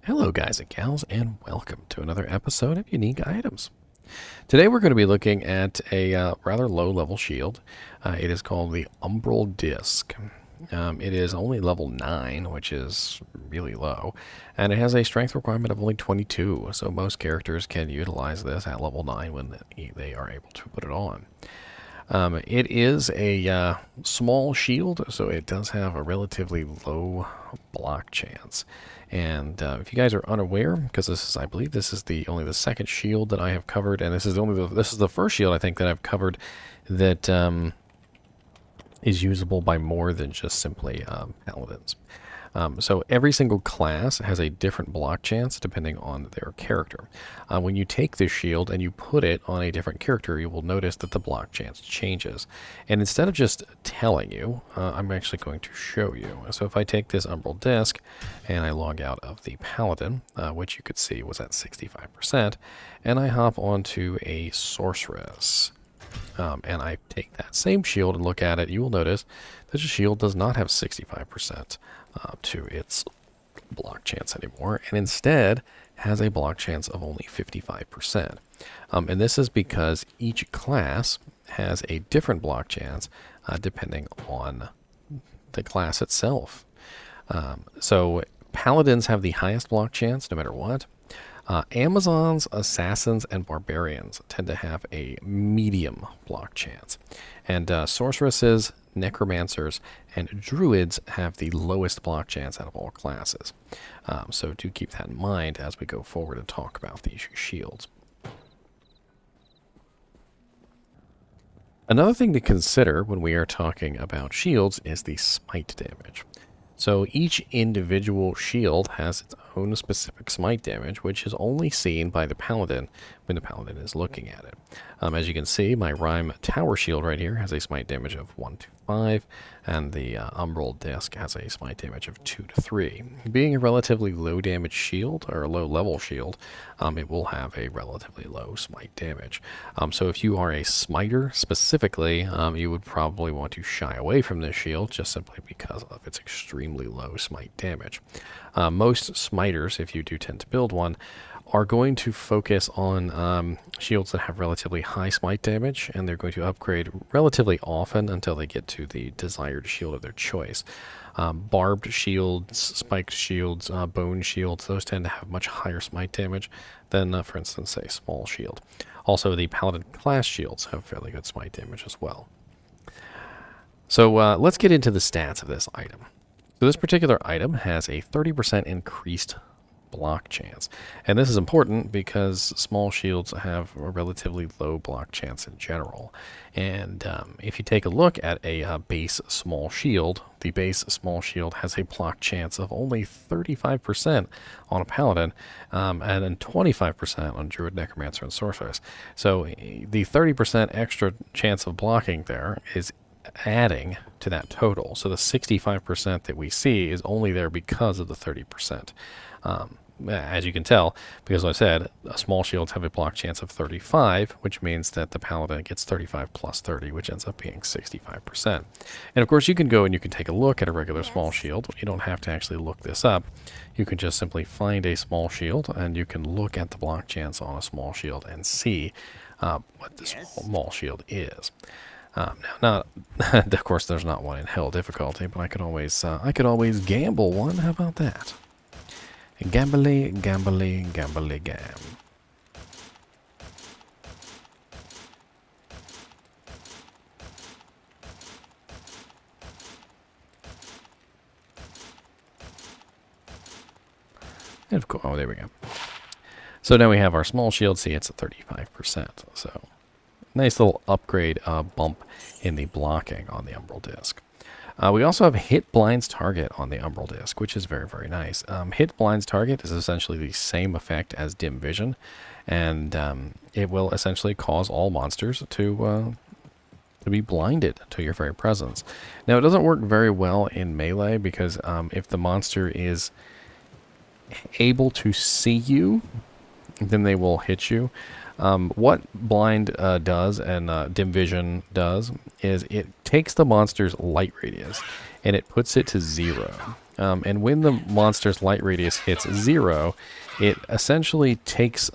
Hello guys and gals, and welcome to another episode of Unique Items. Today we're going to be looking at a rather low level shield. It is called the Umbral Disc. It is only level 9, which is really low, and it has a strength requirement of only 22, so most characters can utilize this at level 9 when they are able to put it on. It is a small shield, so it does have a relatively low block chance. And if you guys are unaware, because I believe this is only the second shield that I have covered, and this is the first shield I think that I've covered that is usable by more than just simply paladins. So every single class has a different block chance depending on their character. When you take this shield and you put it on a different character, you will notice that the block chance changes. And instead of just telling you, I'm actually going to show you. So if I take this Umbral Disc and I log out of the Paladin, which you could see was at 65%, and I hop onto a Sorceress, and I take that same shield and look at it, you will notice that the shield does not have 65% to its block chance anymore, and instead has a block chance of only 55%. And this is because each class has a different block chance depending on the class itself. So paladins have the highest block chance no matter what. Amazons, assassins, and barbarians tend to have a medium block chance. And sorceresses, necromancers, and druids have the lowest block chance out of all classes. So do keep that in mind as we go forward and talk about these shields. Another thing to consider when we are talking about shields is the smite damage. So each individual shield has its own specific smite damage, which is only seen by the paladin when the paladin is looking at it. As you can see, my Rhyme Tower shield right here has a smite damage of 1 to 5, and the Umbral Disc has a smite damage of 2 to 3. Being a relatively low damage shield, or a low level shield, it will have a relatively low smite damage. So if you are a smiter specifically, you would probably want to shy away from this shield just simply because of its extremely low smite damage. Most smiters, if you do tend to build one, are going to focus on shields that have relatively high smite damage, and they're going to upgrade relatively often until they get to the desired shield of their choice. Barbed shields, spiked shields, bone shields, those tend to have much higher smite damage than, for instance, a small shield. Also, the paladin class shields have fairly good smite damage as well. So let's get into the stats of this item. So this particular item has a 30% increased block chance, and this is important because small shields have a relatively low block chance in general. And if you take a look at a base small shield, the base small shield has a block chance of only 35% on a paladin, and then 25% on druid, necromancer, and sorceress. So the 30% extra chance of blocking there is adding to that total. So the 65% that we see is only there because of the 30%. As you can tell, because like I said, small shields have a block chance of 35, which means that the paladin gets 35 plus 30, which ends up being 65%. And of course, you can go and you can take a look at a regular small shield. You don't have to actually look this up. You can just simply find a small shield, and you can look at the block chance on a small shield and see what the small shield is. Now, of course, there's not one in hell difficulty, but I could always gamble one. How about that? Gambly, gambly, gambly, gam. And of course, oh, there we go. So now we have our small shield. See, it's at 35%. So nice little upgrade bump in the blocking on the Umbral Disc. We also have Hit Blinds Target on the Umbral Disc, which is very, very nice. Hit Blinds Target is essentially the same effect as Dim Vision, and it will essentially cause all monsters to be blinded to your very presence. Now, it doesn't work very well in melee because if the monster is able to see you, then they will hit you. What blind does and dim vision does is it takes the monster's light radius and it puts it to 0. And when the monster's light radius hits 0, it essentially takes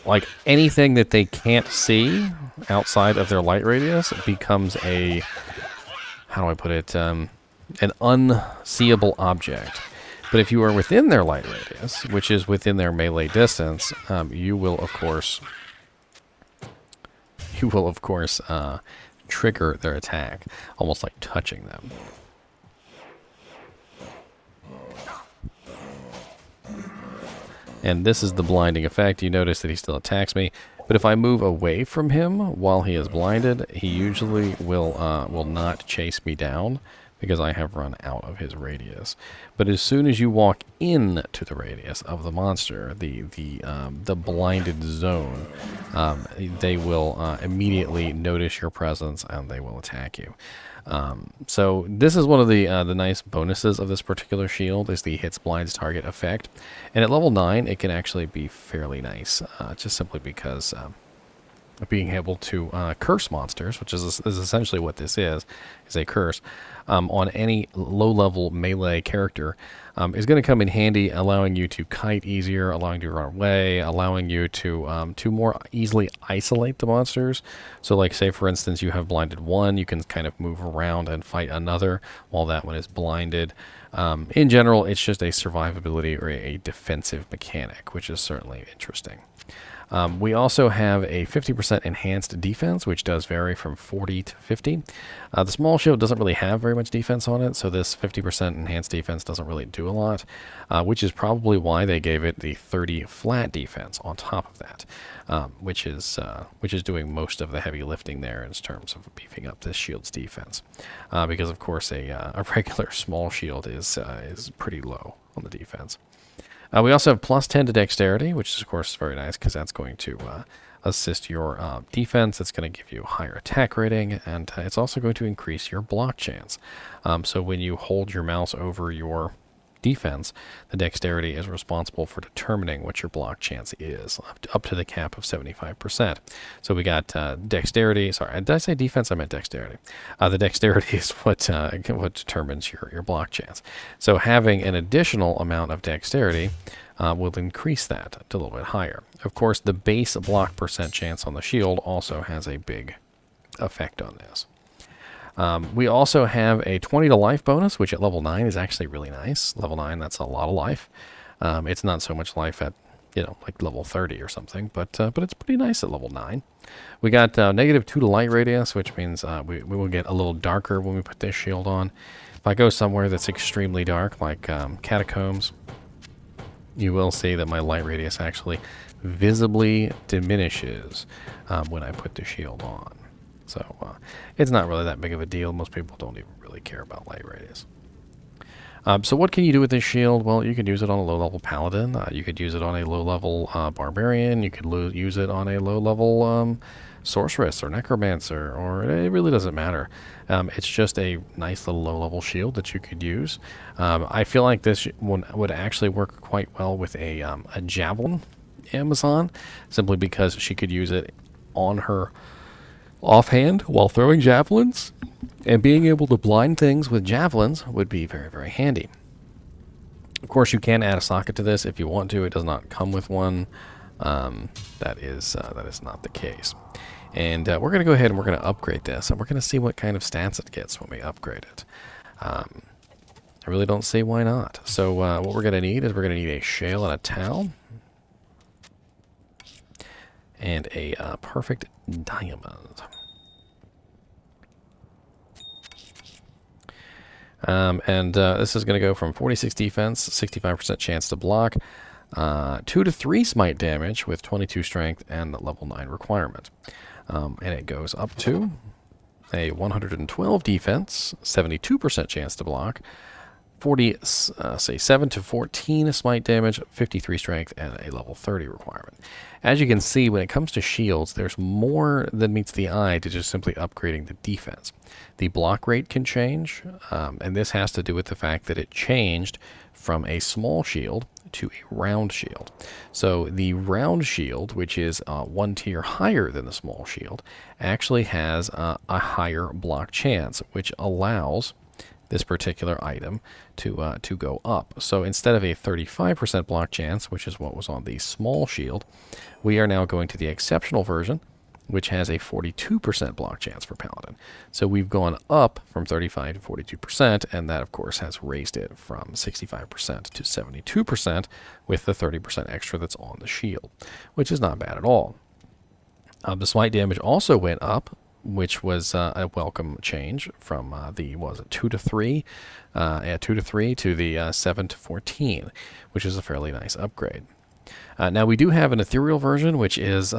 like anything that they can't see outside of their light radius becomes a, how do I put it, an unseeable object. But if you are within their light radius, which is within their melee distance, you will of course trigger their attack, almost like touching them. And this is the blinding effect. You notice that he still attacks me, but if I move away from him while he is blinded, he usually will not chase me down because I have run out of his radius. But as soon as you walk into the radius of the monster, the blinded zone, they will immediately notice your presence and they will attack you. So this is one of the nice bonuses of this particular shield is the hits blinds target effect. And at level 9, it can actually be fairly nice, just simply because being able to curse monsters, which is essentially what this is a curse, on any low-level melee character, is going to come in handy, allowing you to kite easier, allowing you to run away, allowing you to more easily isolate the monsters. So like, say for instance, you have blinded one, you can kind of move around and fight another while that one is blinded. In general, it's just a survivability or a defensive mechanic, which is certainly interesting. We also have a 50% enhanced defense, which does vary from 40 to 50. The small shield doesn't really have very much defense on it, so this 50% enhanced defense doesn't really do a lot, which is probably why they gave it the 30 flat defense on top of that, which is doing most of the heavy lifting there in terms of beefing up this shield's defense, because of course a regular small shield is pretty low on the defense. We also have plus 10 to dexterity, which is, of course, very nice because that's going to assist your defense. It's going to give you a higher attack rating, and it's also going to increase your block chance. So when you hold your mouse over your defense, the dexterity is responsible for determining what your block chance is, up to the cap of 75%. So we got dexterity. Sorry, did I say defense? I meant dexterity. The dexterity is what determines your block chance. So having an additional amount of dexterity will increase that to a little bit higher. Of course, the base block percent chance on the shield also has a big effect on this. We also have a 20 to life bonus, which at level 9 is actually really nice. Level 9, that's a lot of life. It's not so much life at, like level 30 or something, but it's pretty nice at level 9. We got -2 to light radius, which means we will get a little darker when we put this shield on. If I go somewhere that's extremely dark, like catacombs, you will see that my light radius actually visibly diminishes when I put the shield on. So it's not really that big of a deal. Most people don't even really care about light radius. So what can you do with this shield? Well, you could use it on a low-level paladin. You could use it on a low-level barbarian. You could use it on a low-level sorceress or necromancer, or it really doesn't matter. It's just a nice little low-level shield that you could use. I feel like this one would actually work quite well with a javelin Amazon, simply because she could use it on her offhand while throwing javelins, and being able to blind things with javelins would be very, very handy. Of course, you can add a socket to this if you want to. It does not come with one. That is not the case. And we're going to go ahead and we're going to upgrade this, and we're going to see what kind of stats it gets when we upgrade it. I really don't see why not. So what we're going to need is we're going to need a shale and a towel, and a perfect diamond. This is going to go from 46 defense, 65% chance to block, 2 to 3 smite damage with 22 strength and level 9 requirement. And it goes up to a 112 defense, 72% chance to block, 7 to 14 smite damage, 53 strength, and a level 30 requirement. As you can see, when it comes to shields, there's more than meets the eye to just simply upgrading the defense. The block rate can change, and this has to do with the fact that it changed from a small shield to a round shield. So the round shield, which is one tier higher than the small shield, actually has a higher block chance, which allows this particular item to go up. So instead of a 35% block chance, which is what was on the small shield, we are now going to the exceptional version, which has a 42% block chance for Paladin. So we've gone up from 35 to 42%, and that, of course, has raised it from 65% to 72% with the 30% extra that's on the shield, which is not bad at all. The smite damage also went up, which was a welcome change from the, what was it, 2 to 3? 2 to 3 to the 7 to 14, which is a fairly nice upgrade. Now, we do have an ethereal version, which is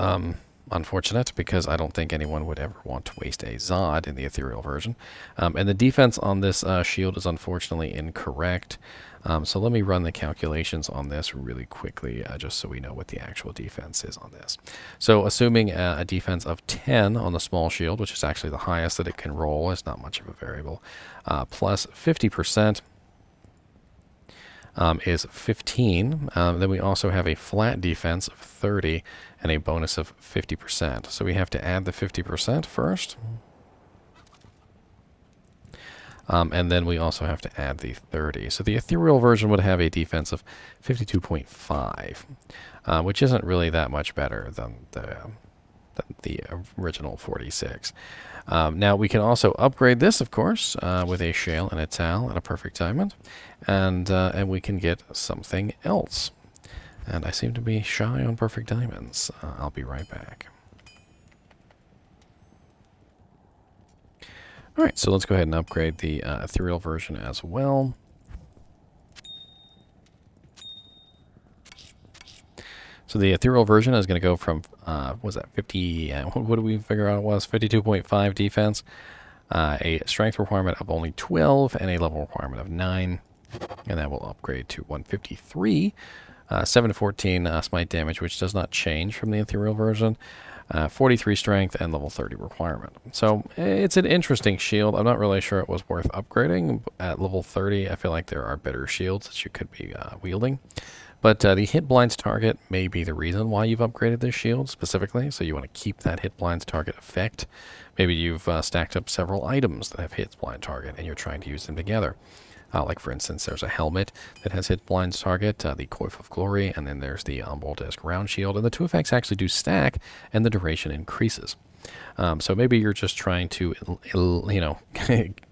unfortunate because I don't think anyone would ever want to waste a Zod in the ethereal version. And the defense on this shield is unfortunately incorrect. So let me run the calculations on this really quickly, just so we know what the actual defense is on this. So assuming a defense of 10 on the small shield, which is actually the highest that it can roll, is not much of a variable, plus 50%, is 15. Then we also have a flat defense of 30 and a bonus of 50%. So we have to add the 50% first. And then we also have to add the 30. So the ethereal version would have a defense of 52.5, which isn't really that much better than the original 46. Now we can also upgrade this, of course, with a shale and a towel and a perfect diamond, and we can get something else. And I seem to be shy on perfect diamonds. I'll be right back. All right, so let's go ahead and upgrade the ethereal version as well. So the ethereal version is going to go from, what was that, 50, what did we figure out it was? 52.5 defense, a strength requirement of only 12, and a level requirement of 9. And that will upgrade to 153, 7 to 14 smite damage, which does not change from the ethereal version, 43 strength, and level 30 requirement. So it's an interesting shield. I'm not really sure it was worth upgrading. At level 30, I feel like there are better shields that you could be wielding. But the hit blinds target may be the reason why you've upgraded this shield specifically. So you want to keep that hit blinds target effect. Maybe you've stacked up several items that have hit blind target and you're trying to use them together. Like, for instance, there's a helmet that has hit blinds target, the Coif of Glory, and then there's the Umbral Disc round shield. And the two effects actually do stack, and the duration increases. So maybe you're just trying to, you know,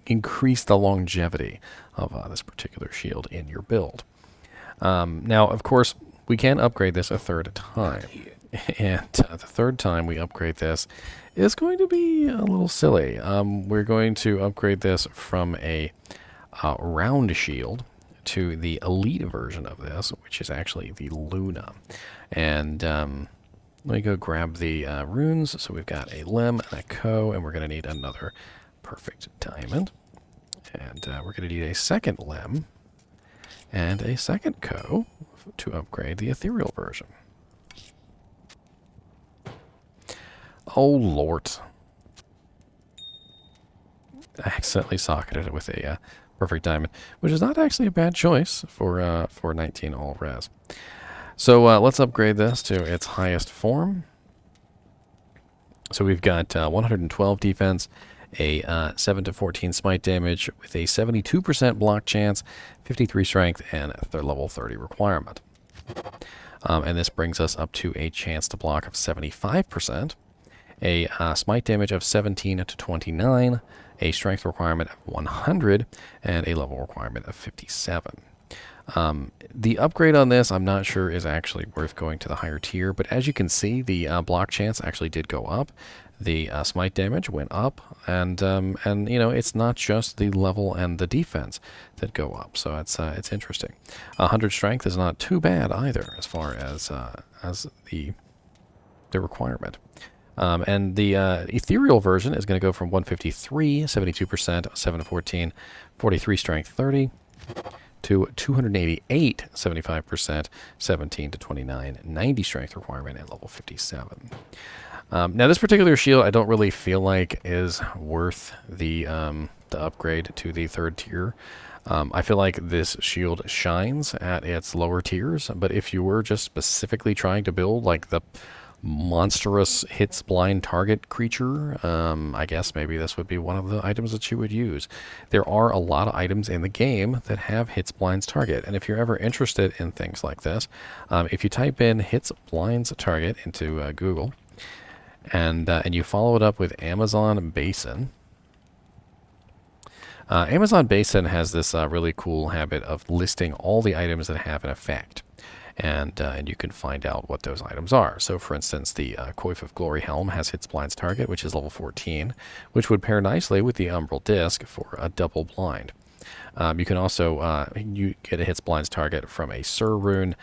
increase the longevity of this particular shield in your build. Now, of course, we can upgrade this a third time. And the third time we upgrade this is going to be a little silly. We're going to upgrade this from a round shield to the elite version of this, which is actually the Luna. And let me go grab the runes. So we've got a limb and a co, and we're going to need another perfect diamond. And we're going to need a second limb and a second co to upgrade the ethereal version. Oh, Lord. I accidentally socketed it with a perfect diamond, which is not actually a bad choice for 19 all res. So let's upgrade this to its highest form. So we've got 112 defense, a 7 to 14 smite damage with a 72% block chance, 53 strength, and a level 30 requirement. And this brings us up to a chance to block of 75%, a smite damage of 17 to 29, a strength requirement of 100, and a level requirement of 57. The upgrade on this, I'm not sure is actually worth going to the higher tier, but as you can see, the block chance actually did go up. The smite damage went up, and you know, it's not just the level and the defense that go up, so it's interesting. 100 strength is not too bad either, as far as the requirement. And the ethereal version is going to go from 153, 72%, 7 to 14, 43 strength, 30, to 288, 75%, 17 to 29, 90 strength requirement, and level 57. Now, this particular shield I don't really feel like is worth the upgrade to the third tier. I feel like this shield shines at its lower tiers, but if you were just specifically trying to build like the monstrous hits blind target creature, I guess maybe this would be one of the items that you would use. There are a lot of items in the game that have hits blinds target, and if you're ever interested in things like this, if you type in hits blinds target into Google, and you follow it up with Amazon Basin. Amazon Basin has this really cool habit of listing all the items that have an effect. And you can find out what those items are. So, for instance, the Coif of Glory Helm has hits blinds target, which is level 14, which would pair nicely with the Umbral Disc for a double blind. You can also you get a hits blinds target from a Sur rune,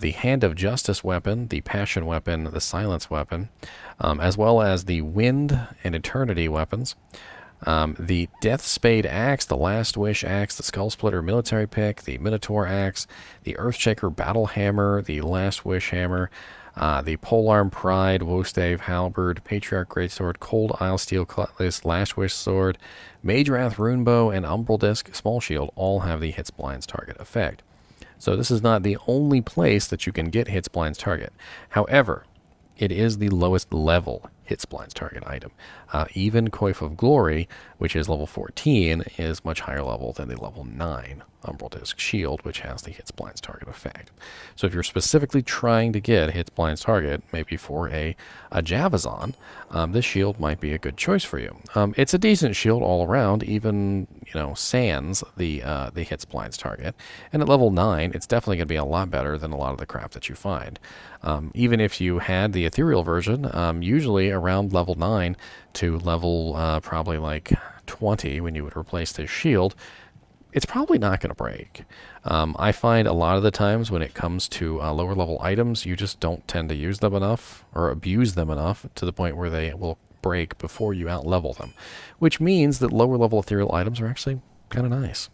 the Hand of Justice weapon, the Passion weapon, the Silence weapon, as well as the Wind and Eternity weapons. The Death Spade Axe, the Last Wish Axe, the Skull Splitter Military Pick, the Minotaur Axe, the Earthshaker Battle Hammer, the Last Wish Hammer, the Polearm Pride, Wostave Halberd, Patriarch Greatsword, Cold Isle Steel Cutlass, Last Wish Sword, Mage Wrath Runebow, and Umbral Disc Small Shield all have the hits blinds target effect. So this is not the only place that you can get hits blinds target. However, it is the lowest level hits blinds target item. Even Coif of Glory, which is level 14, is much higher level than the level 9 Umbral Disc Shield, which has the hits blinds target effect. So if you're specifically trying to get hits blinds target, maybe for a Javazon, this shield might be a good choice for you. It's a decent shield all around, even sans the hits blinds target. And at level 9, it's definitely going to be a lot better than a lot of the crap that you find. Even if you had the ethereal version, usually around level 9 to level probably like 20 when you would replace this shield, it's probably not going to break. I find a lot of the times when it comes to lower level items, you just don't tend to use them enough or abuse them enough to the point where they will break before you out-level them, which means that lower level ethereal items are actually kind of nice.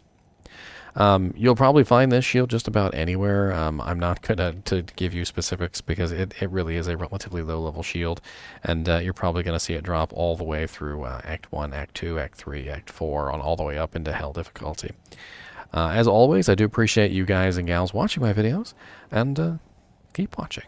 You'll probably find this shield just about anywhere. I'm not going to give you specifics because it really is a relatively low-level shield, and you're probably going to see it drop all the way through Act 1, Act 2, Act 3, Act 4, on all the way up into Hell difficulty. As always, I do appreciate you guys and gals watching my videos, and keep watching.